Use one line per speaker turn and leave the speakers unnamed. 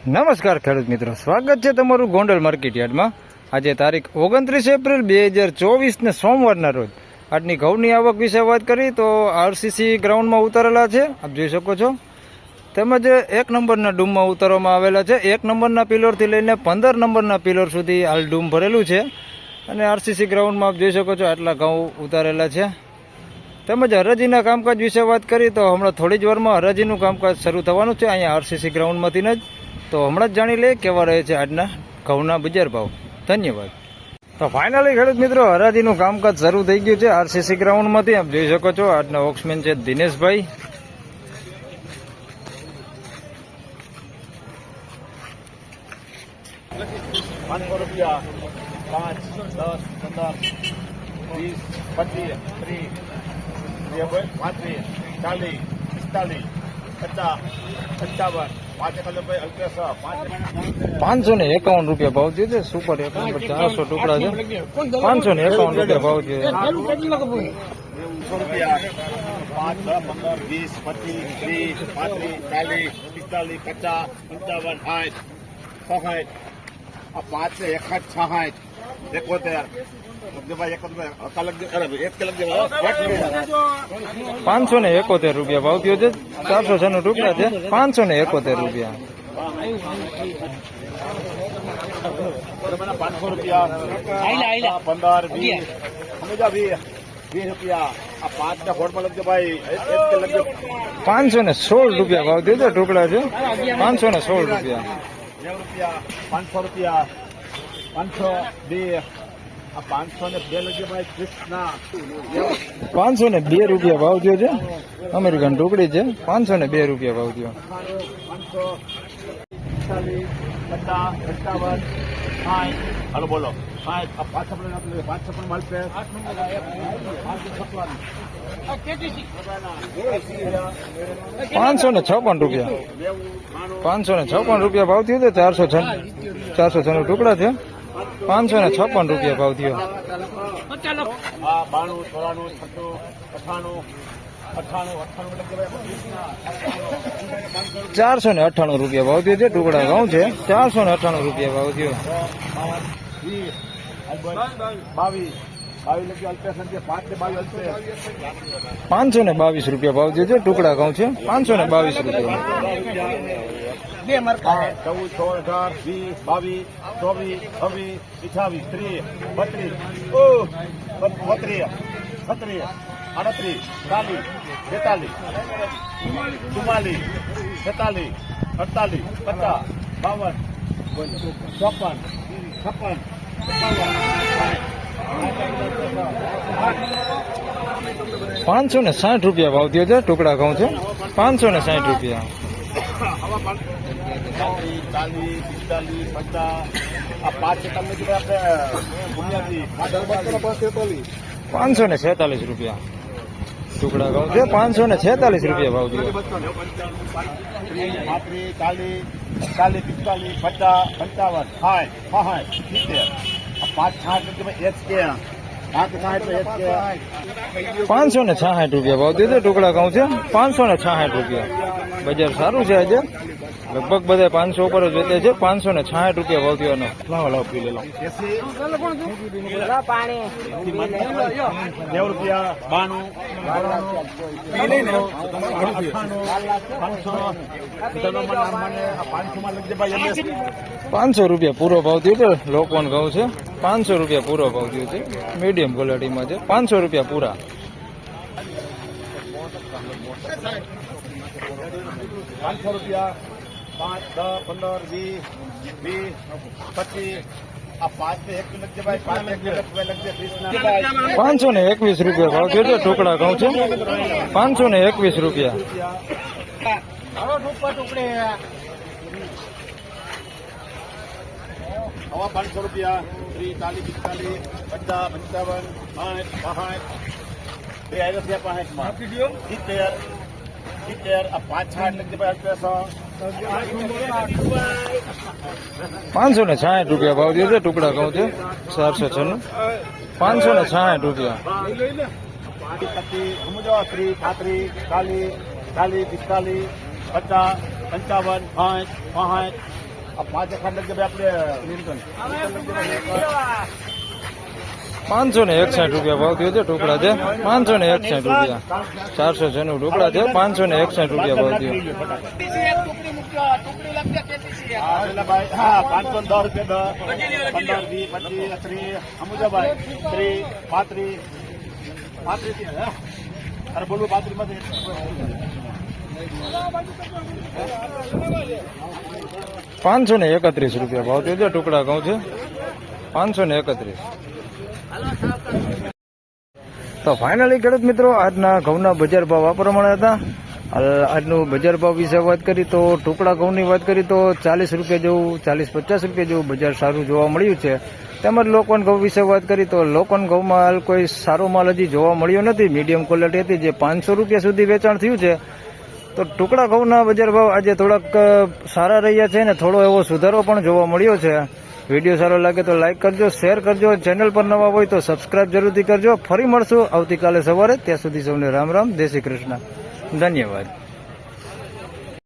નમસ્કાર ખેડૂત મિત્રો, સ્વાગત છે તમારું ગોંડલ માર્કેટ યાર્ડમાં। આજે તારીખ 29 એપ્રિલ 2024 ને સોમવારના રોજ આજની ઘઉંની આવક વિશે વાત કરી તો આરસીસી ગ્રાઉન્ડમાં ઉતારેલા છે, આપ જોઈ શકો છો। તેમજ 1 નંબરના ડૂમમાં ઉતારવામાં આવેલા છે। 1 નંબરના પિલરથી લઈને 15 નંબરના પિલર સુધી હાલ ડૂમ ભરેલું છે અને આરસીસી ગ્રાઉન્ડમાં આપ જોઈ શકો છો આટલા ઘઉં ઉતારેલા છે। તેમજ હરાજીના કામકાજ વિશે વાત કરી તો હમણાં થોડી જ વારમાં હરાજીનું કામકાજ શરૂ થવાનું છે અહીંયા આરસીસી ગ્રાઉન્ડમાંથી જ। તો હમણાં જ જાણી લે કેવા રહે છે આજના ઘઉંના બજાર ભાવ। ધન્યવાદ। તો ફાઇનલી ખેડૂત મિત્રો હરાજીનું કામકાજ શરૂ થઈ ગયું છે આરસીસી ગ્રાઉન્ડમાંથી, આપ જોઈ શકો છો। આજના ઓક્સમેન છે દિનેશભાઈ।
₹500, 5, 10, 15, 20, 25, 30, 35, 40, 45, 50, 55,
551 રૂપિયા ભાવ થયો છે। સુપર 400 ટુકડા છે। 551 રૂપિયા ભાવ થયો છે।
₹100, 5, 10, 15, 20, 25, 30, 35, 40, 45, 50, 55, 60, 65, 66, 71,
571 રૂપિયા ભાવ થયો છે। 406 ટુકડા છે। 571 રૂપિયા। ₹516 રૂપિયા ભાવ થયો છે। ટુકડા છે। 516 રૂપિયા।
₹500, 502, 502 લગે ભાઈ કૃષ્ણા।
502 રૂપિયા ભાવ થયો છે। અમેરિકન ટુકડી છે। 502 રૂપિયા ભાવ થયો।
540, 50, 55, 60, હાલો બોલો 60, 556 મળશે।
556 રૂપિયા। 556 રૂપિયા ભાવ થયો છે। 406 ટુકડા છે। 556 રૂપિયા ભાવ થયો।
92, 94, 96, 98,
498 રૂપિયા ભાવ થયો છે। ટુકડા ઘઉં છે। 498 રૂપિયા ભાવ થયો।
22, લગે અલ્પેશન છે 5 ને 22
522 રૂપિયા ભાવ થયો છે। ટુકડા ઘઉં છે। 522 રૂપિયા।
14, 16, 18, 20, 22, 23, 24, 25, 30, 32, 33, 34, 45, 46, 47, 58,
560 રૂપિયા ભાવ થયો છે। ટુકડા ઘઉં છે। 560 રૂપિયા।
40, 45, 50, આપણે
546 રૂપિયા। ટુકડા ઘઉં છે। 546 રૂપિયા ભાવ થયો।
35, 40, 45, 50, 55, 60,
560 રૂપિયા ભાવ થયો છે। ટુકડા ઘઉં છે। 560 રૂપિયા। બજાર સારું છે આજે, લગભગ બધા 500 ઉપર જ વેચે છે। 560 રૂપિયા ભાવ થયો।
₹90,
500 રૂપિયા પૂરો ભાવ થયો છે। લોકવન ઘઉં છે। 500 રૂપિયા પૂરો ભાવ થયો છે। મીડિયમ ક્વોલિટીમાં છે। 500 રૂપિયા પૂરા।
₹500, 5, 10, 15, 20, 25, 5 ને 1 લગે ભાઈ 5 ને 1 લગે
521 રૂપિયા ભાવ થયો છે। ટુકડા ઘઉં છે। 521 રૂપિયા।
₹500, 30, 40, 50, 55, 60, 65, 560 લગે ભાઈ
560 રૂપિયા ભાવ થયો છે। ટુકડા ઘઉં છે। 496। 560 રૂપિયા।
30, 35, 40, 45, 50, 55, 60, 65, આ 5 એકાદ લખજે ભાઈ આપણે
561 રૂપિયા ભાવ થયો છે ટુકડા છે 561 રૂપિયા 496 ટુકડા છે 561 રૂપિયા ભાવ થયો
હા એટલે ભાઈ હા 510 રૂપિયા 10 15 20 25 30 અમુજા ભાઈ 30 35 હા અરે બોલું 35 માં
531 રૂપિયા ભાવ થયો છે ટુકડા ઘઉં છે 531. તો ફાઇનલી ખેડૂત મિત્રો આજના ઘઉંના બજાર ભાવ આ પ્રમાણે હતા. આજનું બજાર ભાવ વિશે વાત કરી તો ટુકડા ઘઉંની વાત કરી તો 40 રૂપિયા જેવું 40-50 રૂપિયા જેવું બજાર સારું જોવા મળ્યું છે. તેમજ લોકવન ઘઉં વિશે વાત કરી તો લોકવન ઘઉંમાં હાલ કોઈ સારો માલ હજી જોવા મળ્યો નથી. મીડિયમ ક્વોલિટી હતી જે 500 રૂપિયા સુધી વેચાણ થયું છે. તો ટુકડા ઘઉંના બજાર ભાવ આજે થોડાક સારા રહ્યા છે ને થોડો એવો સુધારો પણ જોવા મળ્યો છે. વિડીયો સારો લાગે તો લાઇક કરજો, શેર કરજો, ચેનલ પર નવા હોય તો સબસ્ક્રાઇબ જરૂરથી કરજો. ફરી મળશું આવતીકાલે સવારે. ત્યાં સુધી સૌને રામ રામ, જય શ્રી કૃષ્ણ, ધન્યવાદ.